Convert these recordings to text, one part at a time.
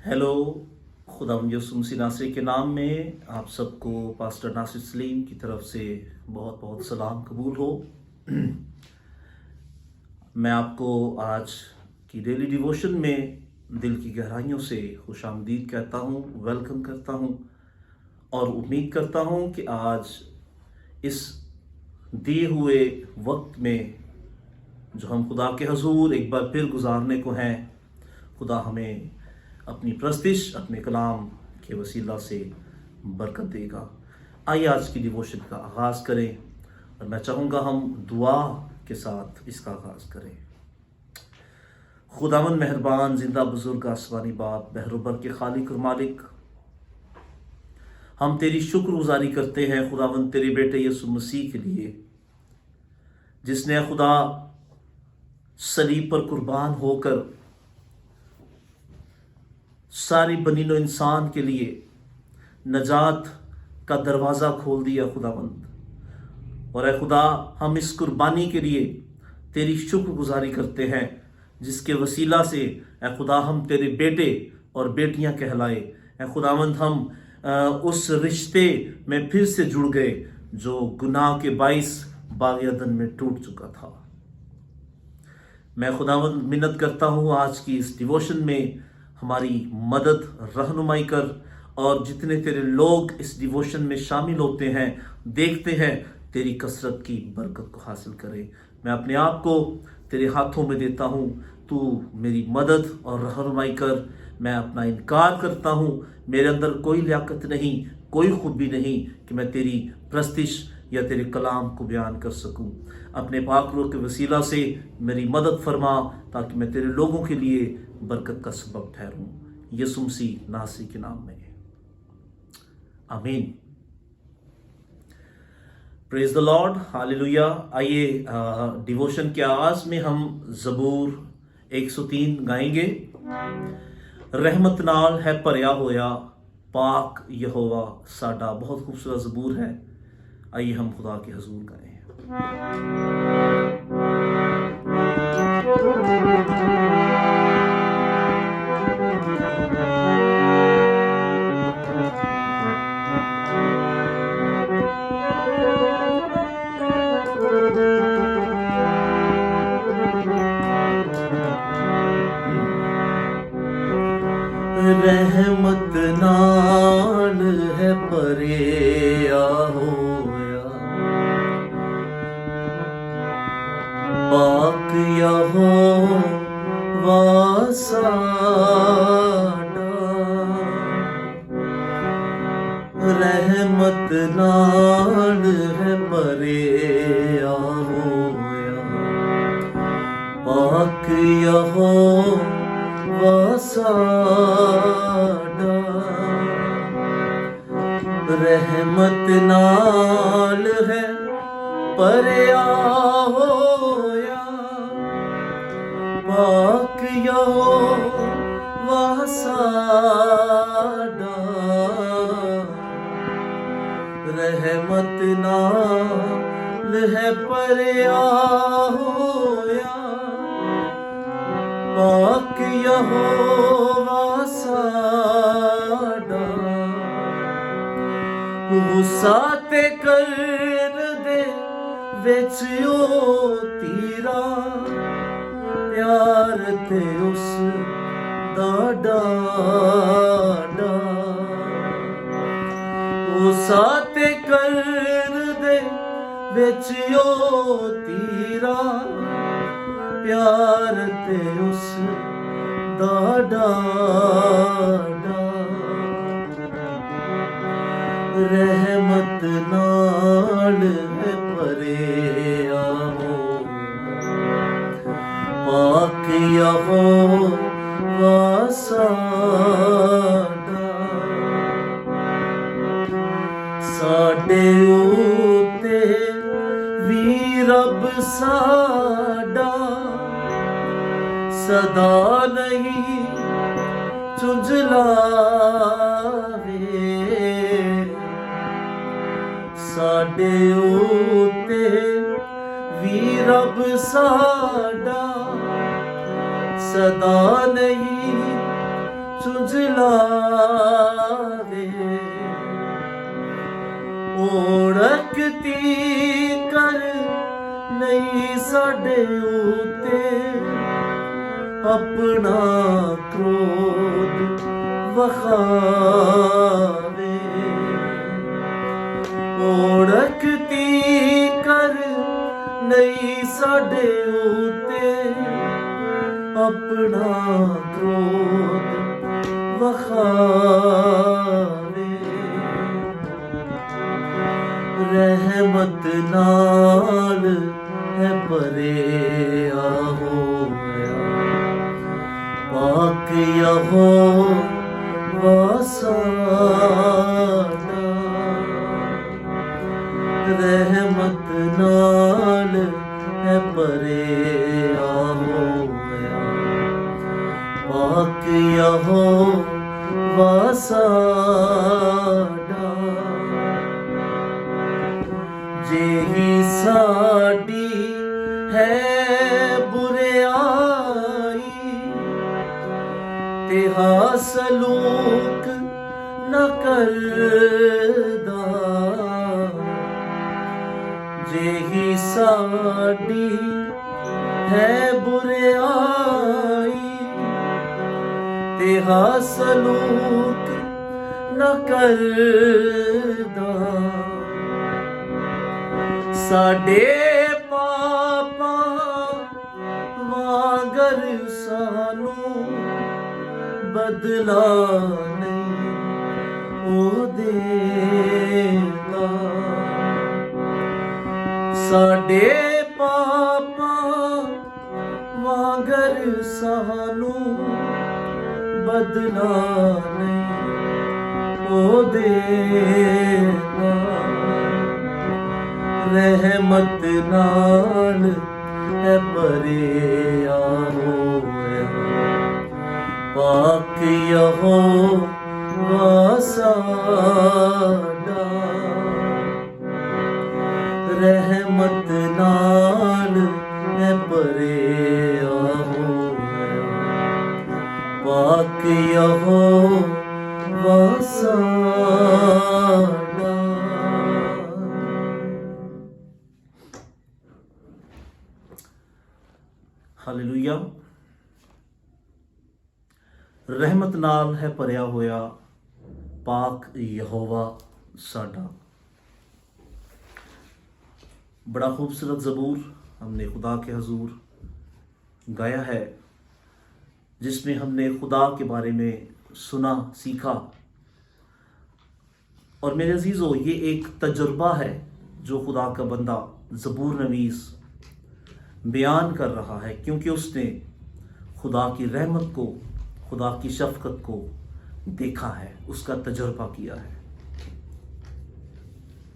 Hello. खुदावंद यीशु मसीह नासरी के नाम में आप सबको पास्टर नासिर सलीम की तरफ से बहुत बहुत सलाम कबूल हो। मैं आपको आज की डेली डिवोशन में दिल की गहराइयों से खुशामदीद कहता हूँ, वेलकम करता हूँ और उम्मीद करता हूँ कि आज इस दिए हुए वक्त में जो हम खुदा के हजूर एक बार फिर गुजारने को हैं, खुदा हमें अपनी प्रस्तिश अपने कलाम के वसीला से बरकत देगा। आइए आज की डिवोशन का आगाज़ करें और मैं चाहूँगा हम दुआ के साथ इसका आगाज़ करें। खुदावंद मेहरबान, जिंदा बुजुर्ग, आसमानी बाप, बहरोबर के खालिक और मालिक, हम तेरी शुक्रगुजारी करते हैं खुदावंद तेरे बेटे यीशु मसीह के लिए, जिसने खुदा सलीब पर कुर्बान होकर सारी बनीनो इंसान के लिए नजात का दरवाज़ा खोल दिया खुदावंद। और ए खुदा, हम इस कुर्बानी के लिए तेरी शुक्रगुजारी करते हैं, जिसके वसीला से ए खुदा हम तेरे बेटे और बेटियां कहलाए। ए खुदावंद, हम उस रिश्ते में फिर से जुड़ गए जो गुनाह के बाइस बाग़ अदन में टूट चुका था। मैं खुदावंद मिन्नत करता हूँ आज की इस डिवोशन में हमारी मदद रहनुमाई कर, और जितने तेरे लोग इस डिवोशन में शामिल होते हैं, देखते हैं, तेरी कसरत की बरकत को हासिल करें। मैं अपने आप को तेरे हाथों में देता हूँ, तू मेरी मदद और रहनुमाई कर। मैं अपना इनकार करता हूँ, मेरे अंदर कोई लियाकत नहीं, कोई खूबी नहीं कि मैं तेरी प्रस्तिश या तेरे कलाम को बयान कर सकूं। अपने पाक रूह के वसीला से मेरी मदद फरमा, ताकि मैं तेरे लोगों के लिए बरकत का सबब ठहरूं। यीशु मसीह नासरी के नाम में, आमीन। Praise the Lord, hallelujah. आइए डिवोशन के आगाज में हम ज़बूर 103 गाएंगे। रहमत नाल है भरिया होया पाक यहोवा साडा। बहुत खूबसूरत ज़बूर है। आइए हम खुदा के हजूर गाएं। रहमत नाल है भरिया होया पाक यहोवा साडा। रहमत नाल है भरिया होया पाक यहोवा साडा। रहमत नाल है भरिया होया पाक यहोवा साडा। रहमत नाल है भरिया होया पाक यहोवा साडा। गुस्सा ते कर दे विच ओ तीरा, प्यार ते उस दा डाडा। गुस्सा ते कर दे विच ओ तीरा, प्यार ते उस दा डाडा। रहमत नाल है भरिया पाक यहोवा साडा। साडे उते वी रब साडा सदा नहीं झुंझलावे। साडे उते वी रब साडा सदा नहीं झुंझलावे। ओढ़कती कर नहीं साडे उते अपना क्रोध वखावे। ओढ़कती कर नहीं साडे उते अपना क्रोध वखावे। रहमत नाल है भरिया होया पाक यहोवा साडा। रहमत नाल है भरिया होया पाक यहोवा साडा। जेही साडी है बुराई तेहा सलूक न करदा। जेही साडी है बुराई तेहा सलूक न करदा। साडे पापा वांगर सानू बदला नहीं ओ देता। साडे पापा वांगर सानू बदला नहीं ओ देता। रहमत नाल है भरिया होया पाक यहोवा साडा। रहमत नाल है भरिया होया पाक यहोवा साडा। हालेलुया। रहमत नाल है भरिया होया पाक यहोवा साडा। बड़ा खूबसूरत ज़बूर हमने खुदा के हजूर गाया है, जिसमें हमने खुदा के बारे में सुना, सीखा। और मेरे अजीज़ों, ये एक तजुर्बा है जो खुदा का बंदा ज़बूर नवीस बयान कर रहा है, क्योंकि उसने खुदा की रहमत को, खुदा की शफकत को देखा है, उसका तजुर्बा किया है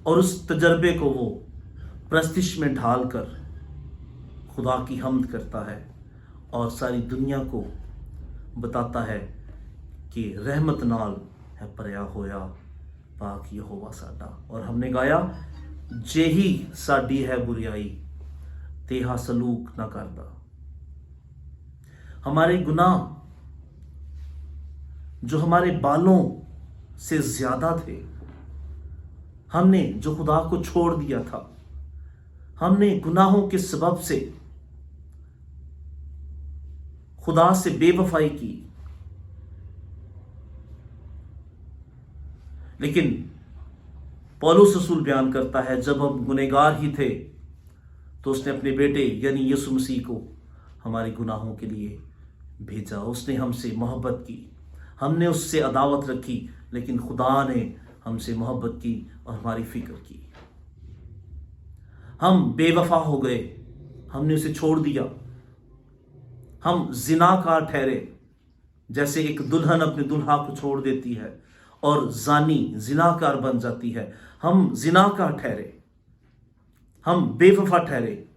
और उस तजर्बे को वो प्रस्तिश में ढाल कर खुदा की हम्द करता है और सारी दुनिया को बताता है कि रहमत नाल है भरिया होया पाक यहोवा साडा। और हमने गाया, जेही साडी है बुराई तेहा सलूक ना करदा। हमारे गुनाह जो हमारे बालों से ज्यादा थे, हमने जो खुदा को छोड़ दिया था, हमने गुनाहों के सबब से खुदा से बेवफाई की। लेकिन पौलुस रसूल बयान करता है, जब हम गुनहगार ही थे तो उसने अपने बेटे यानी यीशु मसीह को हमारे गुनाहों के लिए भेजा। उसने हमसे मोहब्बत की, हमने उससे अदावत रखी, लेकिन खुदा ने हमसे मोहब्बत की और हमारी फिक्र की। हम बेवफा हो गए, हमने उसे छोड़ दिया। हम जिनाकार ठहरे, जैसे एक दुल्हन अपने दुल्हा को छोड़ देती है और जानी जिनाकार बन जाती है। हम जिनाकार ठहरे, हम बेवफा ठहरे,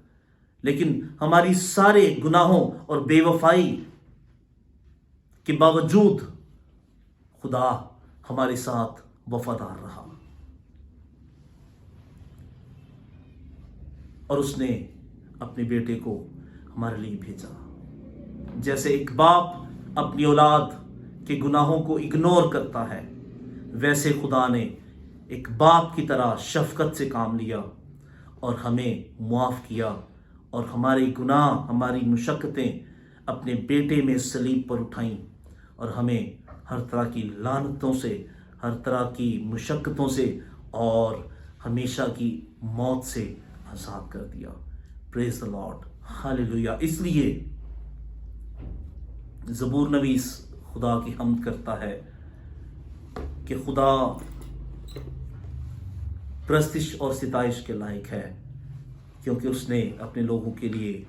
लेकिन हमारी सारे गुनाहों और बेवफाई के बावजूद खुदा हमारे साथ वफादार रहा और उसने अपने बेटे को हमारे लिए भेजा। जैसे एक बाप अपनी औलाद के गुनाहों को इग्नोर करता है, वैसे खुदा ने एक बाप की तरह शफकत से काम लिया और हमें मुआफ़ किया और हमारे गुनाह, हमारी मुशक्क़तें अपने बेटे में सलीब पर उठाईं और हमें हर तरह की लानतों से, हर तरह की मुशक्क़तों से और हमेशा की मौत से आज़ाद कर दिया। Praise the Lord, hallelujah. इसलिए ज़बूर नवीस खुदा की हम्द करता है कि खुदा प्रस्तिश और सिताइश के लायक है, क्योंकि उसने अपने लोगों के लिए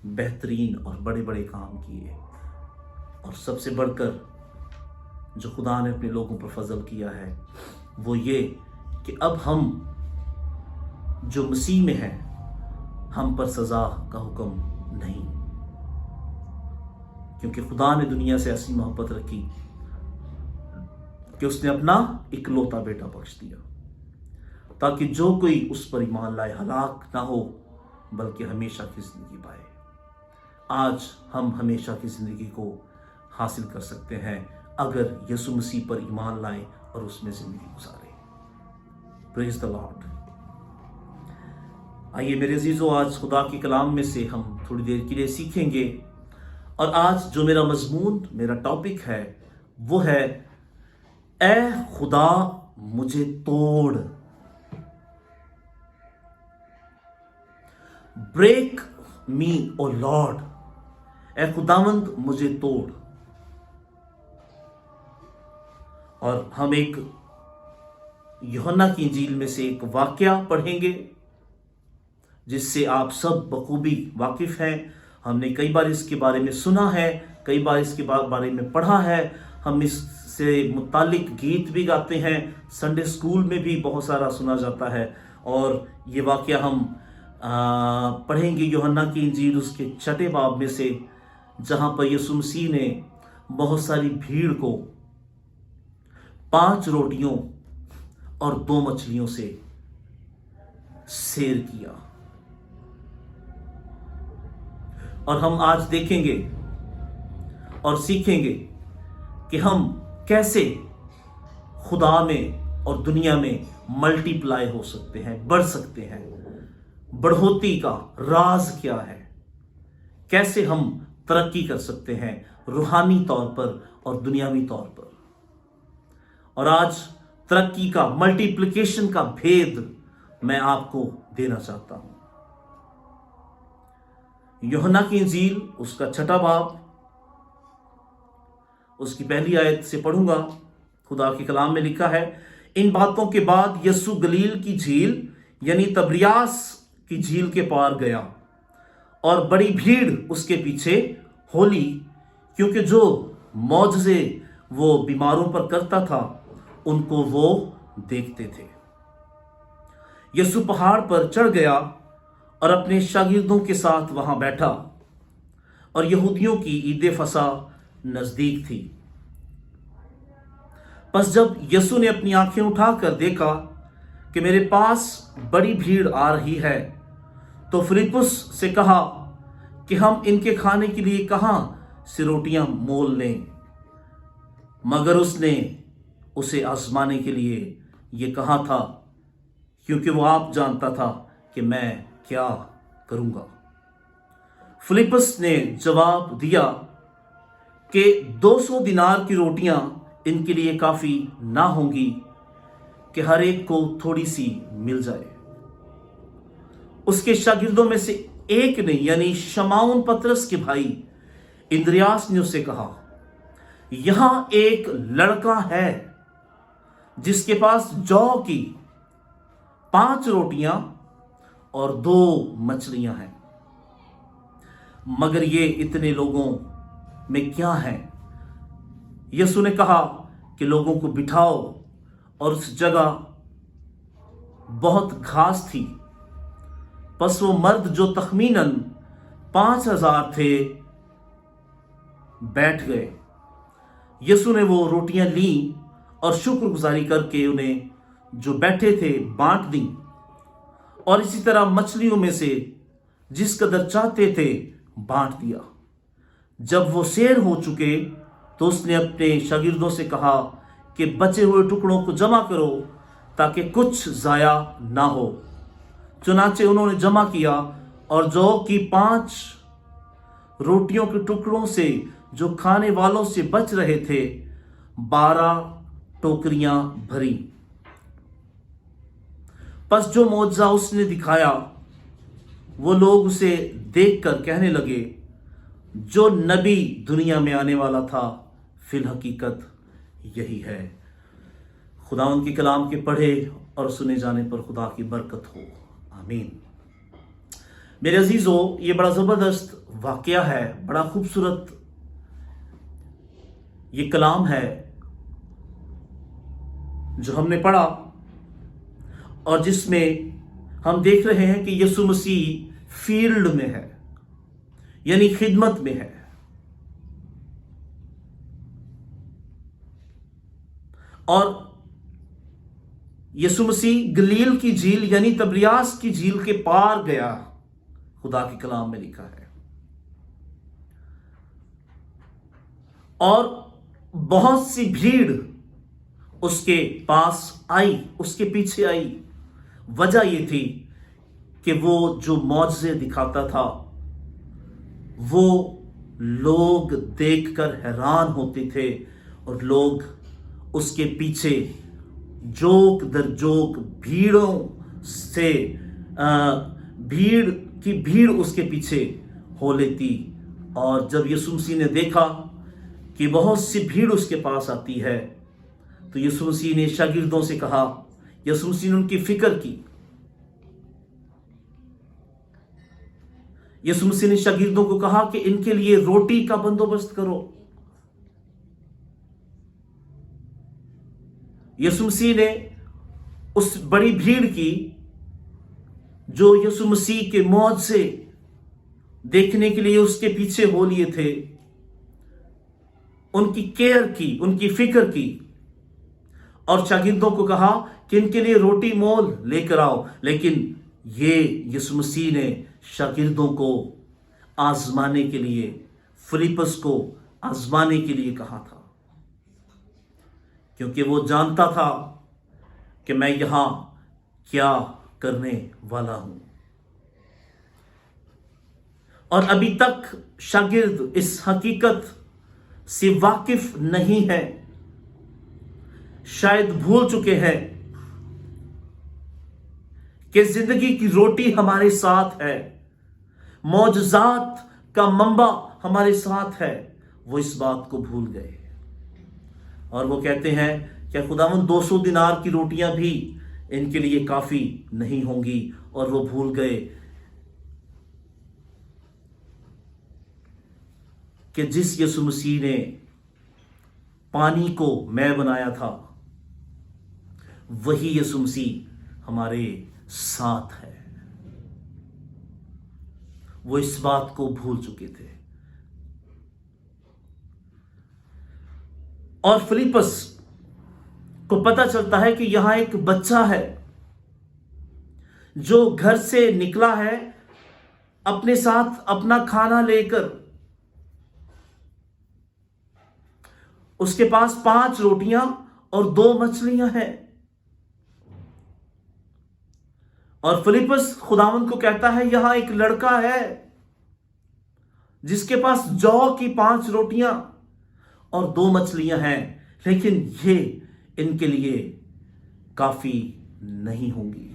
बेहतरीन और बड़े बड़े काम किए। और सबसे बढ़कर जो खुदा ने अपने लोगों पर फजल किया है वो ये कि अब हम जो मसीह में हैं, हम पर सज़ा का हुक्म नहीं, क्योंकि खुदा ने दुनिया से ऐसी मोहब्बत रखी कि उसने अपना इकलौता बेटा बख्श दिया, ताकि जो कोई उस पर ईमान लाए हलाक ना हो बल्कि हमेशा की ज़िंदगी पाए। आज हम हमेशा की ज़िंदगी को हासिल कर सकते हैं अगर यीशु मसीह पर ईमान लाएं और उसमें ज़िंदगी गुजारें। Praise the Lord. आइए मेरे अजीज़ों, आज खुदा के कलाम में से हम थोड़ी देर के लिए सीखेंगे। और आज जो मेरा मजमून, मेरा टॉपिक है वो है, ऐ खुदा मुझे तोड़। ब्रेक मी ओ लॉर्ड, ऐ खुदावंद मुझे तोड़। और हम एक यूहन्ना की इंजील में से एक वाकया पढ़ेंगे जिससे आप सब बखूबी वाकिफ हैं। हमने कई बार इसके बारे में सुना है, कई बार इसके बारे में पढ़ा है, हम इससे मुतालिक गीत भी गाते हैं, संडे स्कूल में भी बहुत सारा सुना जाता है। और ये वाकया हम पढ़ेंगे यूहन्ना की इंजील उसके 6 बाब में से, जहाँ पर यीशु मसीह ने बहुत सारी भीड़ को 5 रोटियों और 2 मछलियों से सैर किया। और हम आज देखेंगे और सीखेंगे कि हम कैसे खुदा में और दुनिया में मल्टीप्लाई हो सकते हैं, बढ़ सकते हैं। बढ़ोतरी का राज क्या है, कैसे हम तरक्की कर सकते हैं रूहानी तौर पर और दुनियावी तौर पर। और आज तरक्की का, मल्टीप्लिकेशन का भेद मैं आपको देना चाहता हूं। यूहन्ना की इंजील उसका 6 बाब, उसकी पहली आयत से पढ़ूंगा। खुदा के कलाम में लिखा है, इन बातों के बाद यीशु गलील की झील यानी तबरियास की झील के पार गया और बड़ी भीड़ उसके पीछे होली, क्योंकि जो मौजज़े वो बीमारों पर करता था उनको वो देखते थे। यीशु पहाड़ पर चढ़ गया और अपने शागिर्दों के साथ वहां बैठा, और यहूदियों की ईद फसा नजदीक थी। बस जब यीशु ने अपनी आंखें उठाकर देखा कि मेरे पास बड़ी भीड़ आ रही है, तो फिलिप्पुस से कहा कि हम इनके खाने के लिए कहां से रोटियां मोल लें। मगर उसने उसे आजमाने के लिए ये कहा था, क्योंकि वो आप जानता था कि मैं क्या करूंगा। फिलिप्पुस ने जवाब दिया कि 200 दिनार की रोटियां इनके लिए काफी ना होंगी कि हर एक को थोड़ी सी मिल जाए। उसके शागिर्दों में से एक ने, यानी शमाउन पतरस के भाई इंद्रियास ने उससे कहा, यहां एक लड़का है जिसके पास जौ की 5 रोटियां और 2 मछलियां हैं, मगर ये इतने लोगों में क्या है? यीशु ने कहा कि लोगों को बिठाओ, और उस जगह बहुत घास थी। बस वो मर्द जो तखमीनन 5000 थे बैठ गए। यीशु ने वो रोटियां ली और शुक्रगुजारी करके उन्हें जो बैठे थे बांट दी, और इसी तरह मछलियों में से जिस कदर चाहते थे बांट दिया। जब वो सैर हो चुके तो उसने अपने शागिर्दों से कहा, कि बचे हुए टुकड़ों को जमा करो ताकि कुछ जाया ना हो। चुनाचे उन्होंने जमा किया और जौ की 5 रोटियों के टुकड़ों से जो खाने वालों से बच रहे थे 12 टोकरियां भरी। बस जो मौजज़ा उसने दिखाया वो लोग उसे देखकर कहने लगे, जो नबी दुनिया में आने वाला था फिल हकीकत यही है। खुदावंद के कलाम के पढ़े और सुने जाने पर खुदा की बरकत हो, आमीन। मेरे अजीजों, ये बड़ा ज़बरदस्त वाक़या है, बड़ा खूबसूरत ये कलाम है जो हमने पढ़ा और जिसमें हम देख रहे हैं कि यीशु मसीह फील्ड में है, यानी खिदमत में है। और यीशु मसीह गलील की झील यानी तबरियास की झील के पार गया, खुदा के कलाम में लिखा है। और बहुत सी भीड़ उसके पास आई, उसके पीछे आई। वजह यह थी कि वो जो मौजज़े दिखाता था वो लोग देखकर हैरान होते थे और लोग उसके पीछे जोक दर जोक भीड़ों से भीड़ की भीड़ उसके पीछे हो लेती। और जब यीशु मसीह ने देखा कि बहुत सी भीड़ उसके पास आती है तो यीशु मसीह ने शागिर्दों से कहा, यीशु मसीह ने उनकी फिक्र की। यीशु मसीह ने शागिर्दों को कहा कि इनके लिए रोटी का बंदोबस्त करो। यीशु मसीह ने उस बड़ी भीड़ की जो यीशु मसीह के मौत से देखने के लिए उसके पीछे हो लिए थे, उनकी केयर की, उनकी फिक्र की और शागिर्दों को कहा कि इनके लिए रोटी मोल लेकर आओ। लेकिन ये यीशु मसीह ने शागिर्दों को आजमाने के लिए, फिलिप्पस को आजमाने के लिए कहा था, क्योंकि वो जानता था कि मैं यहां क्या करने वाला हूं। और अभी तक शागिर्द इस हकीकत से वाकिफ नहीं है, शायद भूल चुके हैं कि जिंदगी की रोटी हमारे साथ है, मौजज़ात का मंबा हमारे साथ है। वो इस बात को भूल गए और वो कहते हैं कि खुदावंद 200 दिनार की रोटियां भी इनके लिए काफी नहीं होंगी। और वो भूल गए कि जिस यीशु मसीह ने पानी को मैं बनाया था वही यीशु मसीह हमारे साथ है। वो इस बात को भूल चुके थे। और फिलिप्पस को पता चलता है कि यहां एक बच्चा है जो घर से निकला है अपने साथ अपना खाना लेकर। उसके पास 5 रोटियां और 2 मछलियां हैं। और फिलिप्पस खुदावंद को कहता है, यहां एक लड़का है जिसके पास जौ की 5 रोटियां और 2 मछलियां हैं, लेकिन ये इनके लिए काफी नहीं होंगी।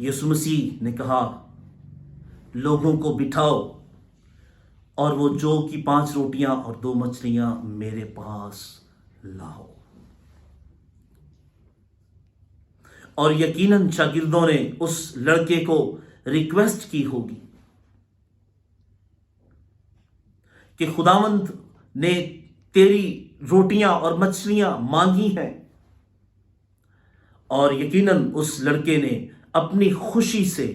यीशु मसीह ने कहा, लोगों को बिठाओ और वो जौ की 5 रोटियां और 2 मछलियां मेरे पास लाओ। और यकीनन शागिर्दों ने उस लड़के को रिक्वेस्ट की होगी कि खुदावंद ने तेरी रोटियां और मछलियां मांगी हैं। और यकीनन उस लड़के ने अपनी खुशी से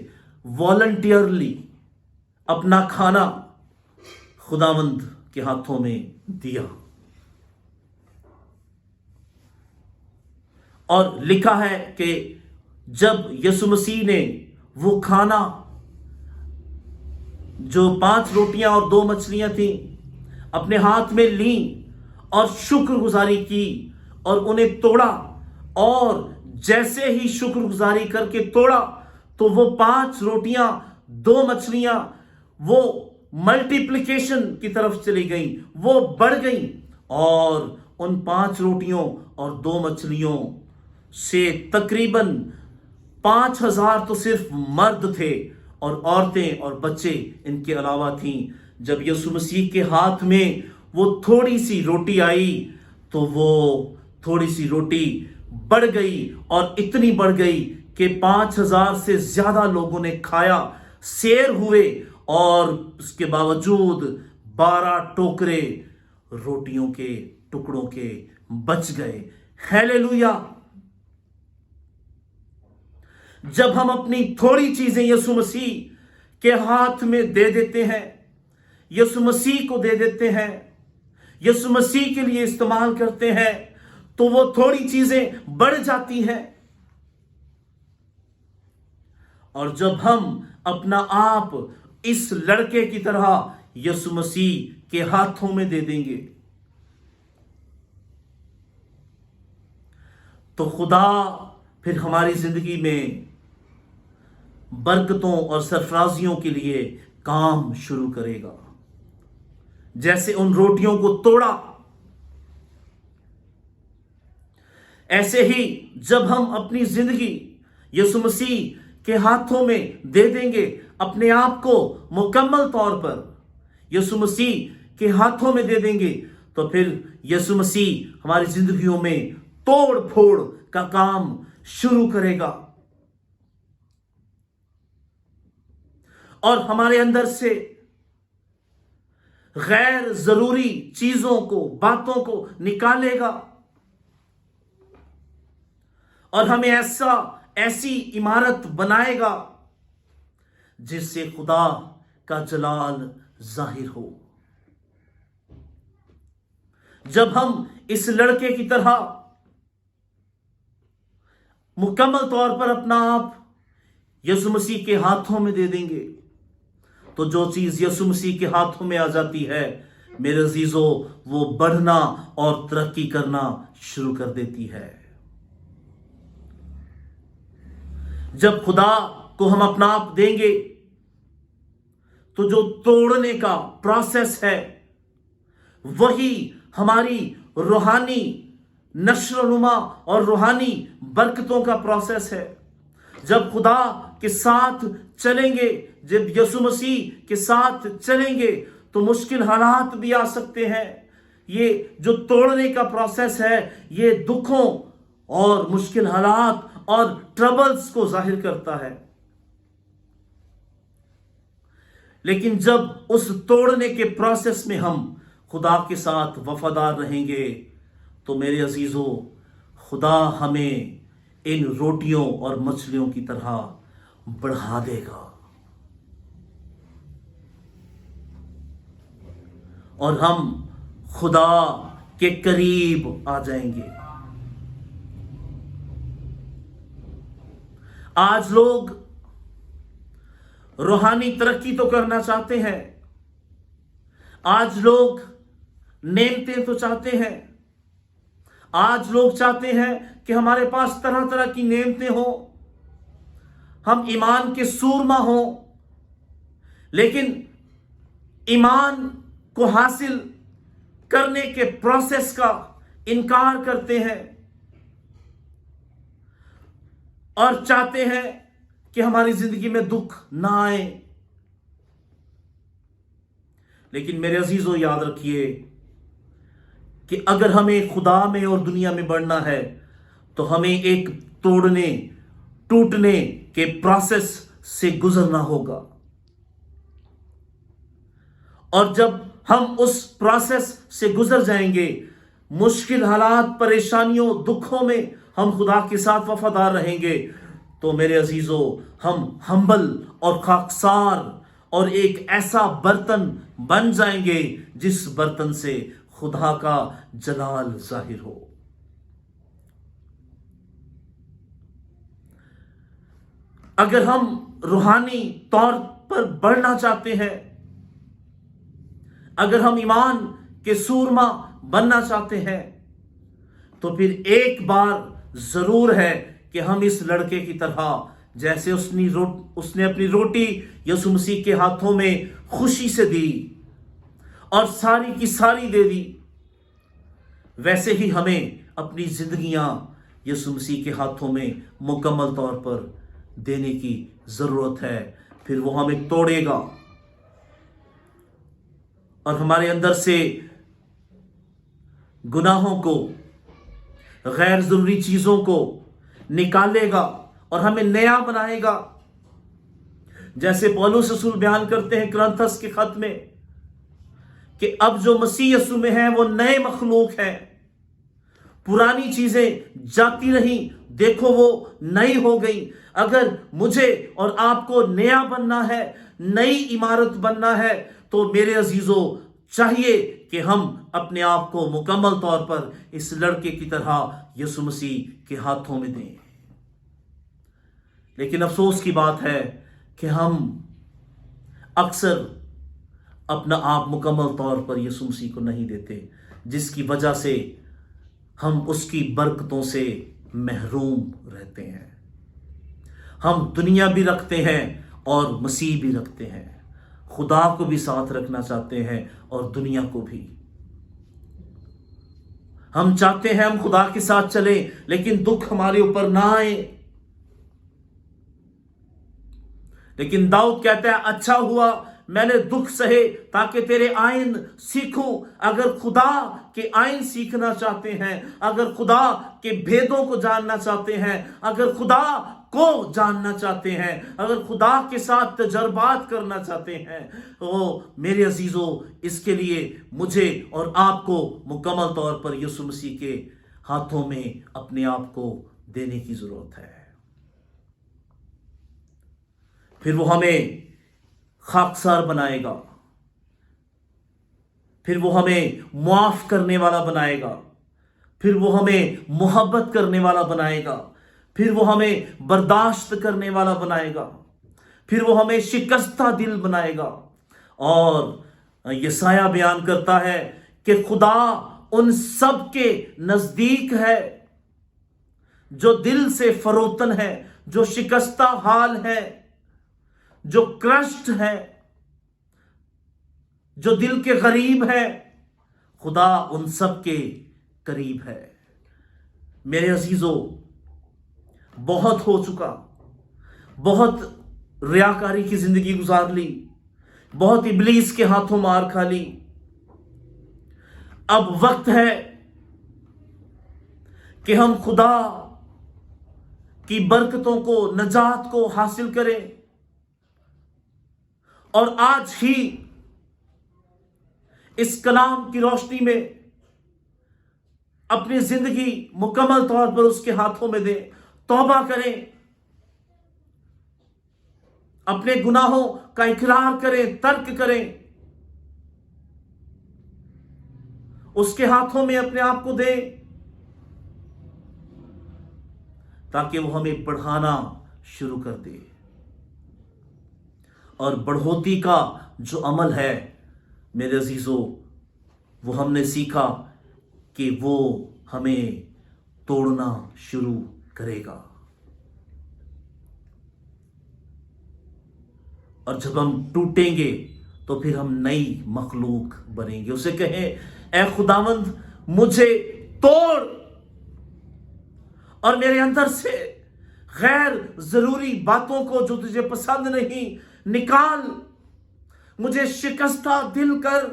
वॉलंटियरली अपना खाना खुदावंद के हाथों में दिया। और लिखा है कि जब यीशु मसीह ने वो खाना जो 5 रोटियां और 2 मछलियां थी अपने हाथ में ली और शुक्रगुजारी की और उन्हें तोड़ा, और जैसे ही शुक्रगुजारी करके तोड़ा तो वो 5 रोटियां 2 मछलियां वो मल्टीप्लिकेशन की तरफ चली गई, वो बढ़ गई, और उन 5 रोटियों और 2 मछलियों से तकरीबन 5,000 तो सिर्फ मर्द थे और औरतें और बच्चे इनके अलावा थीं। जब यीशु मसीह के हाथ में वो थोड़ी सी रोटी आई तो वो थोड़ी सी रोटी बढ़ गई, और इतनी बढ़ गई कि 5,000 से ज्यादा लोगों ने खाया, शेर हुए, और उसके बावजूद 12 टोकरे रोटियों के टुकड़ों के बच गए। हालेलुया। जब हम अपनी थोड़ी चीजें यीशु मसीह के हाथ में दे देते हैं, यीशु मसीह को दे देते हैं, यीशु मसीह के लिए इस्तेमाल करते हैं, तो वो थोड़ी चीजें बढ़ जाती हैं। और जब हम अपना आप इस लड़के की तरह यीशु मसीह के हाथों में दे देंगे तो खुदा फिर हमारी जिंदगी में बरकतों और सरफराजियों के लिए काम शुरू करेगा। जैसे उन रोटियों को तोड़ा, ऐसे ही जब हम अपनी जिंदगी यीशु मसीह के हाथों में दे देंगे, अपने आप को मुकम्मल तौर पर यीशु मसीह के हाथों में दे देंगे, तो फिर यीशु मसीह हमारी जिंदगियों में तोड़ फोड़ का काम शुरू करेगा, और हमारे अंदर से गैर जरूरी चीजों को, बातों को निकालेगा, और हमें ऐसी इमारत बनाएगा जिससे खुदा का जलाल जाहिर हो। जब हम इस लड़के की तरह मुकम्मल तौर पर अपना आप यीशु मसीह के हाथों में दे देंगे, तो जो चीज यीशु मसीह के हाथों में आ जाती है, मेरे अजीजों, वो बढ़ना और तरक्की करना शुरू कर देती है। जब खुदा को हम अपना आप देंगे तो जो तोड़ने का प्रोसेस है वही हमारी रूहानी नश्र-ओ-नुमा और रूहानी बरकतों का प्रोसेस है। जब खुदा के साथ चलेंगे, जब यीशु मसीह के साथ चलेंगे, तो मुश्किल हालात भी आ सकते हैं। ये जो तोड़ने का प्रोसेस है, ये दुखों और मुश्किल हालात और ट्रबल्स को जाहिर करता है। लेकिन जब उस तोड़ने के प्रोसेस में हम खुदा के साथ वफादार रहेंगे, तो मेरे अजीजों, खुदा हमें इन रोटियों और मछलियों की तरह बढ़ा देगा, और हम खुदा के करीब आ जाएंगे। आज लोग रूहानी तरक्की तो करना चाहते हैं, आज लोग नेमतें तो चाहते हैं, आज लोग चाहते हैं कि हमारे पास तरह तरह की नेमतें हो, हम ईमान के सूरमा हो, लेकिन ईमान को हासिल करने के प्रोसेस का इनकार करते हैं और चाहते हैं कि हमारी जिंदगी में दुख ना आए। लेकिन मेरे अजीजों, याद रखिए कि अगर हमें खुदा में और दुनिया में बढ़ना है, तो हमें एक तोड़ने टूटने के प्रोसेस से गुजरना होगा, और जब हम उस प्रोसेस से गुजर जाएंगे, मुश्किल हालात, परेशानियों, दुखों में हम खुदा के साथ वफादार रहेंगे, तो मेरे अजीजों, हम हम्बल और खाकसार और एक ऐसा बर्तन बन जाएंगे जिस बर्तन से खुदा का जलाल जाहिर हो। अगर हम रूहानी तौर पर बढ़ना चाहते हैं, अगर हम ईमान के सूरमा बनना चाहते हैं, तो फिर एक बार जरूर है कि हम इस लड़के की तरह, जैसे उसने अपनी रोटी यीशु मसीह के हाथों में खुशी से दी और सारी की सारी दे दी, वैसे ही हमें अपनी जिंदगियां यीशु मसीह के हाथों में मुकम्मल तौर पर देने की जरूरत है। फिर वो हमें तोड़ेगा और हमारे अंदर से गुनाहों को, गैर जरूरी चीजों को निकालेगा और हमें नया बनाएगा। जैसे पौलुस रसूल बयान करते हैं कुरिन्थस के खत में कि अब जो मसीह यीशु में है वो नए मखलूक है, पुरानी चीजें जाती रही, देखो वो नई हो गई। अगर मुझे और आपको नया बनना है, नई इमारत बनना है, तो मेरे अजीजों चाहिए कि हम अपने आप को मुकम्मल तौर पर इस लड़के की तरह यीशु मसीह के हाथों में दें। लेकिन अफसोस की बात है कि हम अक्सर अपना आप मुकम्मल तौर पर यीशु मसीह को नहीं देते, जिसकी वजह से हम उसकी बरकतों से महरूम रहते हैं। हम दुनिया भी रखते हैं और मसीह भी रखते हैं, खुदा को भी साथ रखना चाहते हैं और दुनिया को भी। हम चाहते हैं हम खुदा के साथ चलें, लेकिन दुख हमारे ऊपर ना आए। लेकिन दाऊद कहता है, अच्छा हुआ मैंने दुख सहे ताकि तेरे आइन सीखूं। अगर खुदा के आइन सीखना चाहते हैं, अगर खुदा के भेदों को जानना चाहते हैं, अगर खुदा को जानना चाहते हैं, अगर खुदा के साथ तजर्बात करना चाहते हैं, तो मेरे अजीजों, इसके लिए मुझे और आपको मुकम्मल तौर पर यीशु मसीह के हाथों में अपने आप को देने की जरूरत है। फिर वो हमें खाकसार बनाएगा, फिर वो हमें मुआफ करने वाला बनाएगा, फिर वो हमें मोहब्बत करने वाला बनाएगा, फिर वो हमें बर्दाश्त करने वाला बनाएगा, फिर वो हमें शिकस्ता दिल बनाएगा। और यशायाह बयान करता है कि खुदा उन सब के नजदीक है जो दिल से फरोतन है, जो शिकस्ता हाल है, जो क्रस्ट है, जो दिल के करीब है। खुदा उन सब के करीब है। मेरे अजीजों, बहुत हो चुका, बहुत रियाकारी की जिंदगी गुजार ली, बहुत इब्लीस के हाथों मार खा ली। अब वक्त है कि हम खुदा की बरकतों को, नजात को हासिल करें और आज ही इस कलाम की रोशनी में अपनी जिंदगी मुकम्मल तौर पर उसके हाथों में दें, तौबा करें, अपने गुनाहों का इकरार करें, तर्क करें, उसके हाथों में अपने आप को दें, ताकि वो हमें बढ़ाना शुरू कर दे। और बढ़ोतरी का जो अमल है मेरे अजीजों, वो हमने सीखा कि वो हमें तोड़ना शुरू करेगा। और जब हम टूटेंगे तो फिर हम नई मखलूक बनेंगे। उसे कहें, ऐ खुदावंद मुझे तोड़ और मेरे अंदर से गैर जरूरी बातों को जो तुझे पसंद नहीं निकाल। मुझे शिकस्ता दिल कर,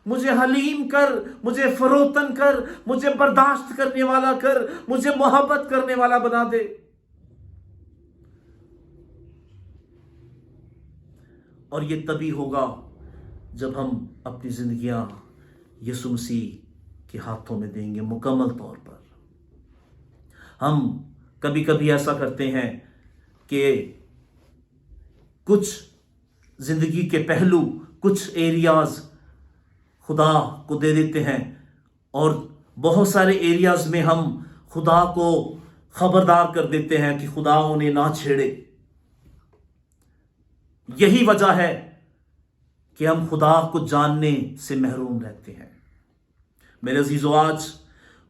मुझे हलीम कर, मुझे फरोतन कर, मुझे बर्दाश्त करने वाला कर, मुझे मोहब्बत करने वाला बना दे। और ये तभी होगा जब हम अपनी जिंदगियां यीशु मसीह के हाथों में देंगे मुकम्मल तौर पर। हम कभी कभी ऐसा करते हैं कि कुछ जिंदगी के पहलू, कुछ एरियाज खुदा को दे देते हैं और बहुत सारे एरियाज में हम खुदा को खबरदार कर देते हैं कि खुदा उन्हें ना छेड़े। यही वजह है कि हम खुदा को जानने से महरूम रहते हैं। मेरे अजीजों, आज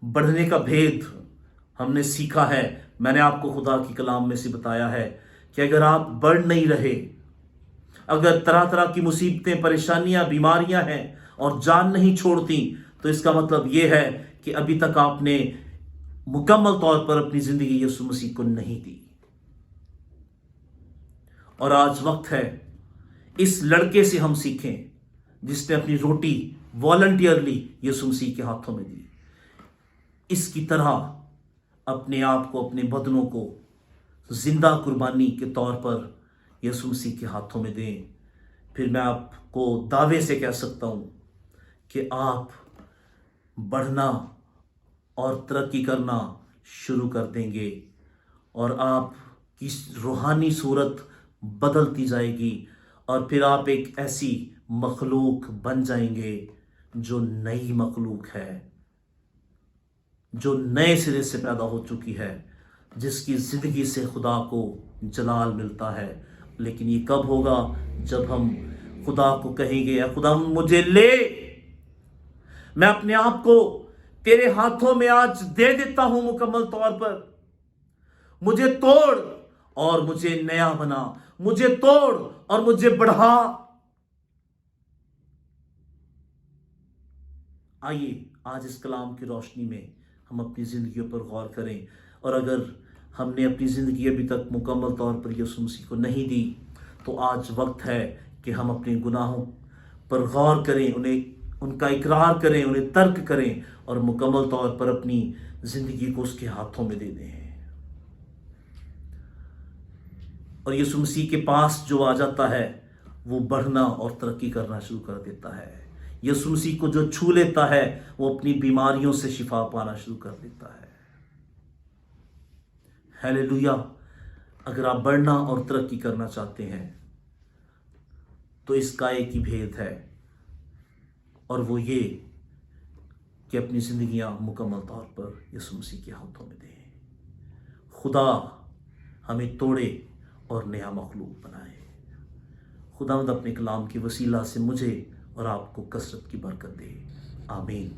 बढ़ने का भेद हमने सीखा है। मैंने आपको खुदा की कलाम में से बताया है कि अगर आप बढ़ नहीं रहे, अगर तरह तरह की मुसीबतें, परेशानियां, बीमारियां हैं और जान नहीं छोड़ती, तो इसका मतलब यह है कि अभी तक आपने मुकम्मल तौर पर अपनी जिंदगी यीशु मसीह को नहीं दी। और आज वक्त है इस लड़के से हम सीखें जिसने अपनी रोटी वॉलंटियरली यीशु मसीह के हाथों में दी। इसकी तरह अपने आप को, अपने बदनों को जिंदा कुर्बानी के तौर पर यीशु मसीह के हाथों में दें। फिर मैं आपको दावे से कह सकता हूं कि आप बढ़ना और तरक्की करना शुरू कर देंगे और आपकी रूहानी सूरत बदलती जाएगी और फिर आप एक ऐसी मखलूक बन जाएंगे जो नई मखलूक है, जो नए सिरे से पैदा हो चुकी है, जिसकी जिंदगी से खुदा को जलाल मिलता है। लेकिन ये कब होगा? जब हम खुदा को कहेंगे, या खुदा मुझे ले, मैं अपने आप को तेरे हाथों में आज दे देता हूं मुकम्मल तौर पर। मुझे तोड़ और मुझे नया बना, मुझे तोड़ और मुझे बढ़ा। आइए आज इस कलाम की रोशनी में हम अपनी जिंदगियों पर गौर करें, और अगर हमने अपनी ज़िंदगी अभी तक मुकम्मल तौर पर यीशु मसीह को नहीं दी, तो आज वक्त है कि हम अपने गुनाहों पर गौर करें, उनका इकरार करें, उन्हें तर्क करें और मुकम्मल तौर पर अपनी ज़िंदगी को उसके हाथों में दे दें। और यीशु मसीह के पास जो आ जाता है वो बढ़ना और तरक्की करना शुरू कर देता है। यीशु मसीह को जो छू लेता है वो अपनी बीमारियों से शिफा पाना शुरू कर देता है। हालेलुया। अगर आप बढ़ना और तरक्की करना चाहते हैं तो इसका एक ही भेद है, और वो ये कि अपनी जिंदगियां मुकम्मल तौर पर यीशु मसीह के हाथों में दें। खुदा हमें तोड़े और नया मखलूक बनाए। खुदावंद अपने कलाम के वसीला से मुझे और आपको कसरत की बरकत दे। आमीन।